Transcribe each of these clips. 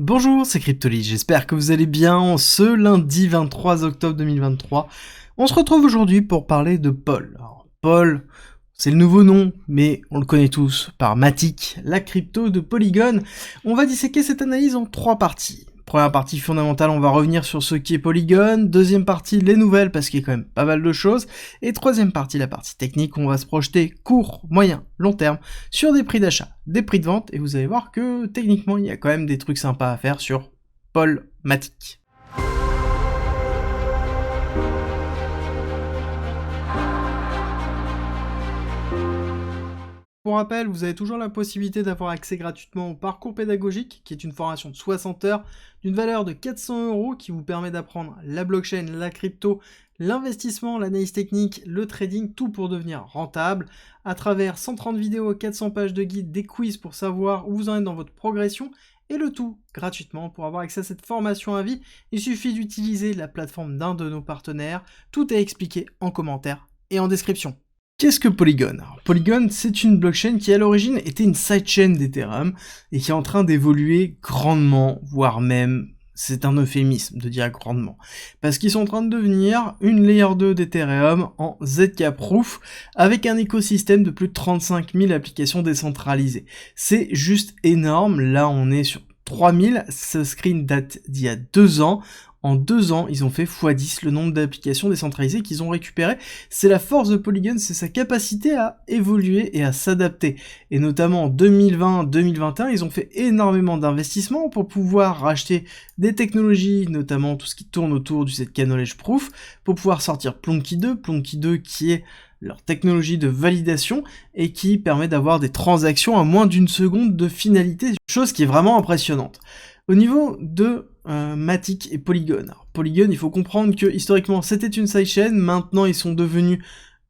Bonjour, c'est Cryptoly, j'espère que vous allez bien ce lundi 23 octobre 2023. On se retrouve aujourd'hui pour parler de Paul. Alors, Paul, c'est le nouveau nom, mais on le connaît tous par Matic, la crypto de Polygon. On va disséquer cette analyse en 3 parties. Première partie fondamentale, on va revenir sur ce qui est Polygon. Deuxième partie, les nouvelles, parce qu'il y a quand même pas mal de choses. Et troisième partie, la partie technique, on va se projeter court, moyen, long terme, sur des prix d'achat, des prix de vente, et vous allez voir que techniquement, il y a quand même des trucs sympas à faire sur Paul Matic. Pour rappel, vous avez toujours la possibilité d'avoir accès gratuitement au parcours pédagogique, qui est une formation de 60 heures d'une valeur de 400 € qui vous permet d'apprendre la blockchain, la crypto, l'investissement, l'analyse technique, le trading, tout pour devenir rentable, à travers 130 vidéos, 400 pages de guide, des quiz pour savoir où vous en êtes dans votre progression, et le tout gratuitement. Pour avoir accès à cette formation à vie, il suffit d'utiliser la plateforme d'un de nos partenaires, tout est expliqué en commentaire et en description. Qu'est-ce que Polygon? Alors, Polygon, c'est une blockchain qui à l'origine était une sidechain d'Ethereum et qui est en train d'évoluer grandement, voire même, c'est un euphémisme de dire grandement, parce qu'ils sont en train de devenir une layer 2 d'Ethereum en ZK Proof avec un écosystème de plus de 35 000 applications décentralisées. C'est juste énorme, là on est sur 3000, ce screen date d'il y a 2 ans. En 2 ans, ils ont fait x10 le nombre d'applications décentralisées qu'ils ont récupérées. C'est la force de Polygon, c'est sa capacité à évoluer et à s'adapter. Et notamment en 2020-2021, ils ont fait énormément d'investissements pour pouvoir racheter des technologies, notamment tout ce qui tourne autour du ZK Knowledge Proof, pour pouvoir sortir Plonky 2 qui est leur technologie de validation et qui permet d'avoir des transactions à moins d'une seconde de finalité, chose qui est vraiment impressionnante. Au niveau de Matic et Polygon. Alors, Polygon, il faut comprendre que historiquement c'était une sidechain, maintenant ils sont devenus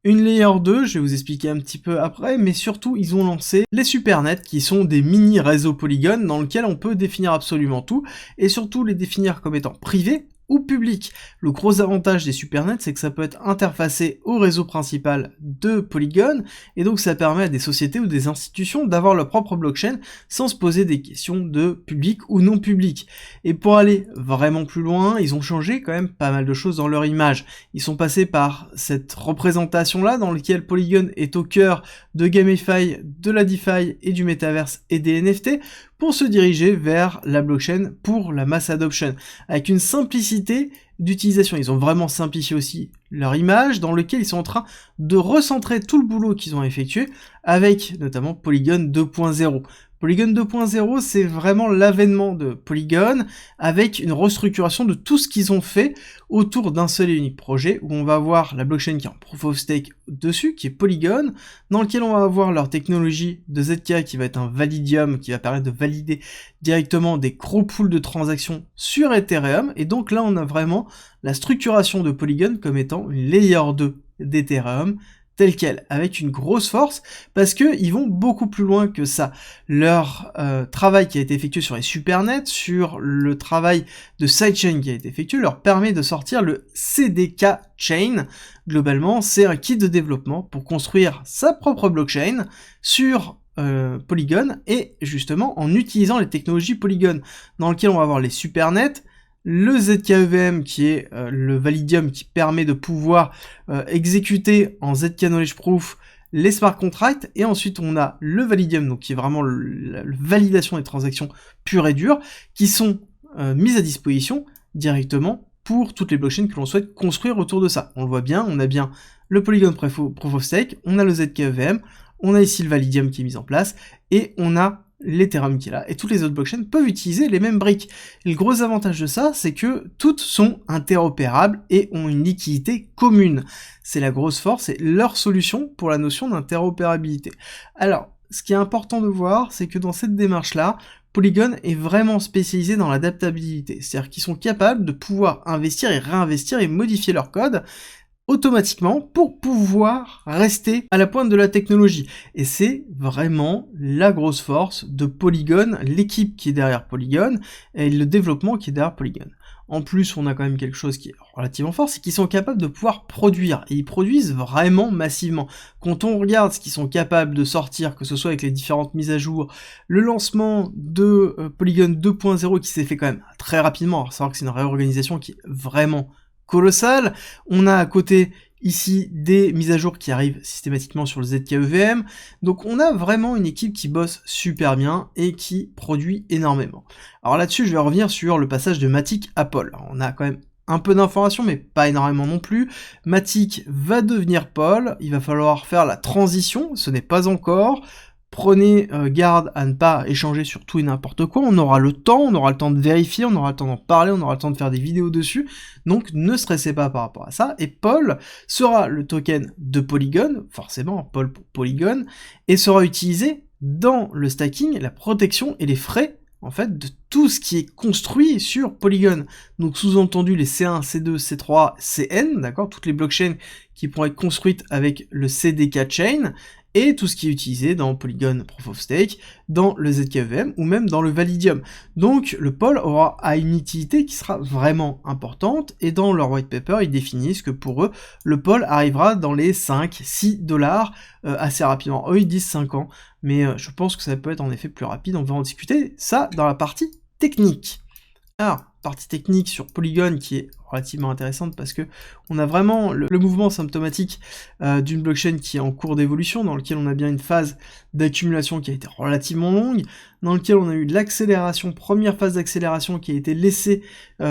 une layer 2, je vais vous expliquer un petit peu après, mais surtout ils ont lancé les supernets qui sont des mini réseaux Polygon dans lesquels on peut définir absolument tout, et surtout les définir comme étant privés ou public. Le gros avantage des supernets, c'est que ça peut être interfacé au réseau principal de Polygon, et donc ça permet à des sociétés ou des institutions d'avoir leur propre blockchain sans se poser des questions de public ou non public. Et pour aller vraiment plus loin, ils ont changé quand même pas mal de choses dans leur image. Ils sont passés par cette représentation-là, dans laquelle Polygon est au cœur de GameFi, de la DeFi et du Metaverse et des NFT, pour se diriger vers la blockchain pour la mass adoption, avec une simplicité d'utilisation. Ils ont vraiment simplifié aussi leur image, dans lequel ils sont en train de recentrer tout le boulot qu'ils ont effectué, avec notamment Polygon 2.0. Polygon 2.0, c'est vraiment l'avènement de Polygon, avec une restructuration de tout ce qu'ils ont fait autour d'un seul et unique projet, où on va avoir la blockchain qui est en Proof of Stake dessus, qui est Polygon, dans lequel on va avoir leur technologie de ZK qui va être un Validium, qui va permettre de valider directement des gros pools de transactions sur Ethereum, et donc là on a vraiment la structuration de Polygon comme étant une layer 2 d'Ethereum, telle quelle, avec une grosse force, parce que ils vont beaucoup plus loin que ça. Leur travail qui a été effectué sur les supernets, sur le travail de sidechain qui a été effectué, leur permet de sortir le CDK Chain. Globalement, c'est un kit de développement pour construire sa propre blockchain sur Polygon, et justement en utilisant les technologies Polygon, dans lequel on va avoir les supernets, le ZKEVM qui est le Validium qui permet de pouvoir exécuter en ZK Knowledge Proof les smart contracts, et ensuite on a le Validium, donc qui est vraiment la validation des transactions pures et dures, qui sont mises à disposition directement pour toutes les blockchains que l'on souhaite construire autour de ça. On le voit bien, on a bien le Polygon Proof of Stake, on a le ZKEVM, on a ici le Validium qui est mis en place, et on a l'Ethereum qui est là, et toutes les autres blockchains peuvent utiliser les mêmes briques. Et le gros avantage de ça, c'est que toutes sont interopérables et ont une liquidité commune. C'est la grosse force et leur solution pour la notion d'interopérabilité. Alors, ce qui est important de voir, c'est que dans cette démarche-là, Polygon est vraiment spécialisé dans l'adaptabilité. C'est-à-dire qu'ils sont capables de pouvoir investir et réinvestir et modifier leur code automatiquement pour pouvoir rester à la pointe de la technologie. Et c'est vraiment la grosse force de Polygon, l'équipe qui est derrière Polygon, et le développement qui est derrière Polygon. En plus, on a quand même quelque chose qui est relativement fort, c'est qu'ils sont capables de pouvoir produire, et ils produisent vraiment massivement. Quand on regarde ce qu'ils sont capables de sortir, que ce soit avec les différentes mises à jour, le lancement de Polygon 2.0 qui s'est fait quand même très rapidement, à savoir que c'est une réorganisation qui est vraiment colossale. On a à côté ici des mises à jour qui arrivent systématiquement sur le ZKEVM, donc on a vraiment une équipe qui bosse super bien et qui produit énormément. Alors là-dessus, je vais revenir sur le passage de Matic à Paul. Alors, on a quand même un peu d'informations, mais pas énormément non plus. Matic va devenir Paul, il va falloir faire la transition, ce n'est pas encore. Prenez garde à ne pas échanger sur tout et n'importe quoi, on aura le temps de vérifier, on aura le temps d'en parler, on aura le temps de faire des vidéos dessus, donc ne stressez pas par rapport à ça, et Paul sera le token de Polygon, forcément, Paul pour Polygon, et sera utilisé dans le stacking, la protection et les frais, en fait, de tout ce qui est construit sur Polygon. Donc sous-entendu les C1, C2, C3, CN, d'accord, toutes les blockchains qui pourraient être construites avec le CDK Chain, et tout ce qui est utilisé dans Polygon Proof of Stake, dans le ZKEVM ou même dans le Validium. Donc le Pol aura une utilité qui sera vraiment importante, et dans leur white paper, ils définissent que pour eux, le Pol arrivera dans les 5-6$ assez rapidement. Eux, ils disent 5 ans, mais je pense que ça peut être en effet plus rapide, on va en discuter ça dans la partie technique. Alors, partie technique sur Polygon qui est relativement intéressante parce que on a vraiment le mouvement symptomatique d'une blockchain qui est en cours d'évolution, dans lequel on a bien une phase d'accumulation qui a été relativement longue, dans lequel on a eu de l'accélération, première phase d'accélération qui a été laissée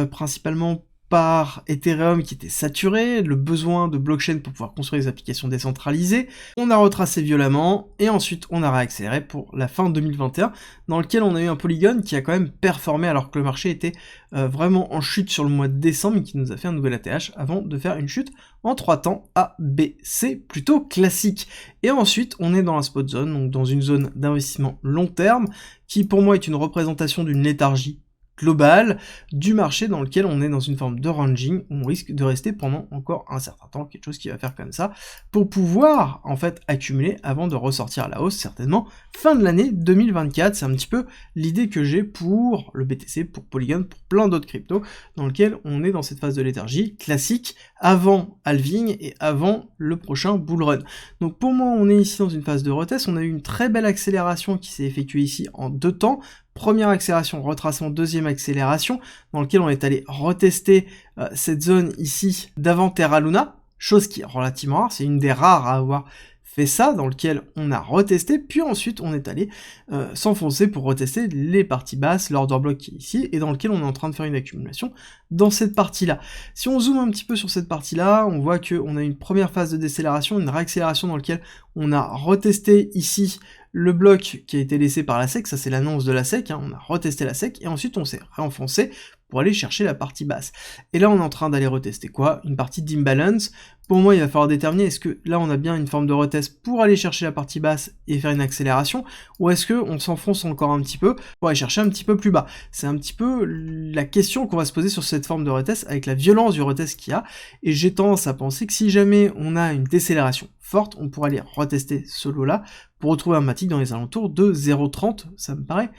principalement par Ethereum qui était saturé, le besoin de blockchain pour pouvoir construire des applications décentralisées, on a retracé violemment, et ensuite on a réaccéléré pour la fin 2021, dans lequel on a eu un Polygon qui a quand même performé alors que le marché était vraiment en chute sur le mois de décembre, et qui nous a fait un nouvel ATH avant de faire une chute en 3 temps A, B, C, plutôt classique. Et ensuite on est dans la spot zone, donc dans une zone d'investissement long terme, qui pour moi est une représentation d'une léthargie global du marché dans lequel on est dans une forme de ranging, où on risque de rester pendant encore un certain temps, quelque chose qui va faire comme ça, pour pouvoir en fait accumuler avant de ressortir à la hausse, certainement fin de l'année 2024, c'est un petit peu l'idée que j'ai pour le BTC, pour Polygon, pour plein d'autres cryptos, dans lequel on est dans cette phase de léthargie classique, avant halving et avant le prochain bull run. Donc pour moi, on est ici dans une phase de retest, on a eu une très belle accélération qui s'est effectuée ici en 2 temps, première accélération, retracement, deuxième accélération, dans lequel on est allé retester cette zone ici d'avant Terra Luna, chose qui est relativement rare, c'est une des rares à avoir fait ça, dans lequel on a retesté, puis ensuite on est allé s'enfoncer pour retester les parties basses, l'order block qui est ici, et dans lequel on est en train de faire une accumulation dans cette partie-là. Si on zoome un petit peu sur cette partie-là, on voit qu'on a une première phase de décélération, une réaccélération dans laquelle on a retesté ici le bloc qui a été laissé par la SEC, ça c'est l'annonce de la SEC, hein, on a retesté la SEC, et ensuite on s'est réenfoncé pour aller chercher la partie basse. Et là on est en train d'aller retester quoi? Une partie d'imbalance. Pour moi il va falloir déterminer est-ce que là on a bien une forme de retest pour aller chercher la partie basse et faire une accélération, ou est-ce que on s'enfonce encore un petit peu pour aller chercher un petit peu plus bas? C'est un petit peu la question qu'on va se poser sur cette forme de retest avec la violence du retest qu'il y a, et j'ai tendance à penser que si jamais on a une décélération forte, on pourra aller retester ce lot-là pour retrouver un Matic dans les alentours de 0,30, ça me paraît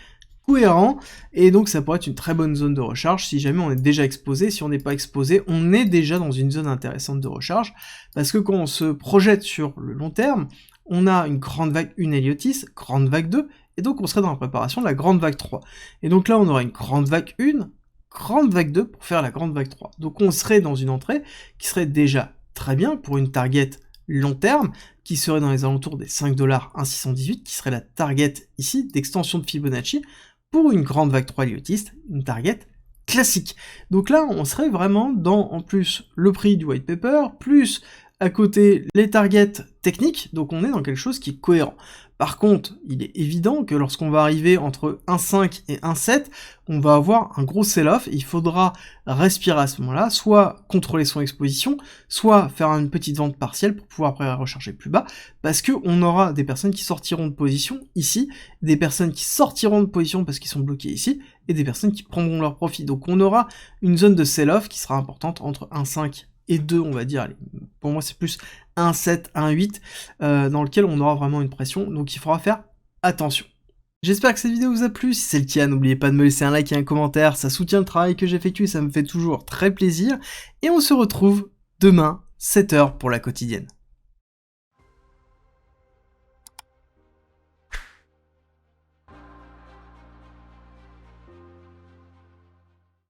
cohérent, et donc ça pourrait être une très bonne zone de recharge si jamais on est déjà exposé. Si on n'est pas exposé, on est déjà dans une zone intéressante de recharge, parce que quand on se projette sur le long terme, on a une grande vague 1 Heliotis, grande vague 2, et donc on serait dans la préparation de la grande vague 3. Et donc là on aura une grande vague 1, grande vague 2 pour faire la grande vague 3. Donc on serait dans une entrée qui serait déjà très bien pour une target long terme, qui serait dans les alentours des 5,1618$, qui serait la target ici d'extension de Fibonacci, pour une grande vague 3 Heliotiste, une target classique. Donc là, on serait vraiment dans, en plus, le prix du white paper, plus à côté les targets techniques, donc on est dans quelque chose qui est cohérent. Par contre, il est évident que lorsqu'on va arriver entre 1,5 et 1,7, on va avoir un gros sell-off, et il faudra respirer à ce moment-là, soit contrôler son exposition, soit faire une petite vente partielle pour pouvoir après recharger plus bas, parce que on aura des personnes qui sortiront de position ici, des personnes qui sortiront de position parce qu'ils sont bloqués ici, et des personnes qui prendront leur profit. Donc on aura une zone de sell-off qui sera importante entre 1,5 et 2, on va dire, allez, pour moi c'est plus 1,7, 1,8, dans lequel on aura vraiment une pression, donc il faudra faire attention. J'espère que cette vidéo vous a plu, si c'est le cas, n'oubliez pas de me laisser un like et un commentaire, ça soutient le travail que j'effectue, ça me fait toujours très plaisir, et on se retrouve demain, 7h pour la quotidienne.